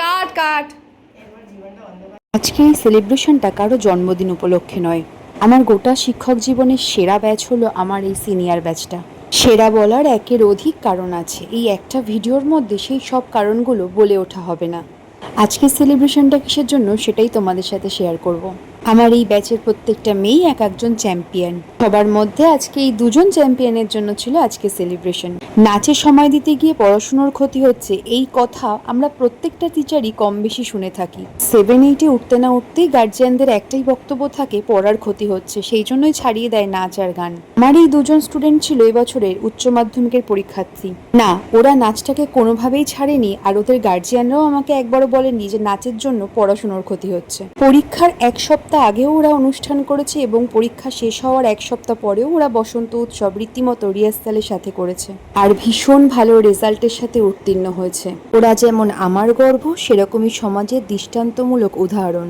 কাট কাট। আজকে এই সেলিব্রেশনটা কারো জন্মদিন উপলক্ষে নয়, আমার গোটা শিক্ষক জীবনের সেরা ব্যাচ হলো আমার এই সিনিয়র ব্যাচটা। সেরা বলার একের অধিক কারণ আছে, এই একটা ভিডিওর মধ্যে সেই সব কারণগুলো বলে ওঠা হবে না। আজকের সেলিব্রেশনটা কিসের জন্য সেটাই তোমাদের সাথে শেয়ার করব। আমার এই ব্যাচের প্রত্যেকটা মেয়েই এক একজন চ্যাম্পিয়ন। সবার মধ্যে আজকে এই দুজন চ্যাম্পিয়নের জন্য ছিল আজকে সেলিব্রেশন। নাচে সময় দিতে গিয়ে পড়াশুনোর ক্ষতি হচ্ছে, এই কথা আমরা প্রত্যেকটা টিচারই কম বেশি শুনে থাকি। 7-8-এ উঠতে না উঠতেই গার্জিয়ানদের একটাই বক্তব্য থাকে পড়ার ক্ষতি হচ্ছে, সেই জন্যই ছাড়িয়ে দেয় নাচ আর গান। আমার এই দুজন স্টুডেন্ট ছিল এবছরের উচ্চ মাধ্যমিকের পরীক্ষার্থী। না, ওরা নাচটাকে কোনোভাবেই ছাড়েনি, আর ওদের গার্জিয়ানরাও আমাকে একবারও বলেনি যে নাচের জন্য পড়াশোনার ক্ষতি হচ্ছে। পরীক্ষার এক সপ্তাহ আগেও ওরা অনুষ্ঠান করেছে এবং পরীক্ষা শেষ হওয়ার এক সপ্তাহ পরেও ওরা বসন্ত উৎসব রীতিমতো রিহার্সালের সাথে করেছে, আর ভীষণ ভালো রেজাল্টের সাথে উত্তীর্ণ হয়েছে। ওরা যেমন আমার গর্ব, সেরকমই সমাজের দৃষ্টান্তমূলক উদাহরণ।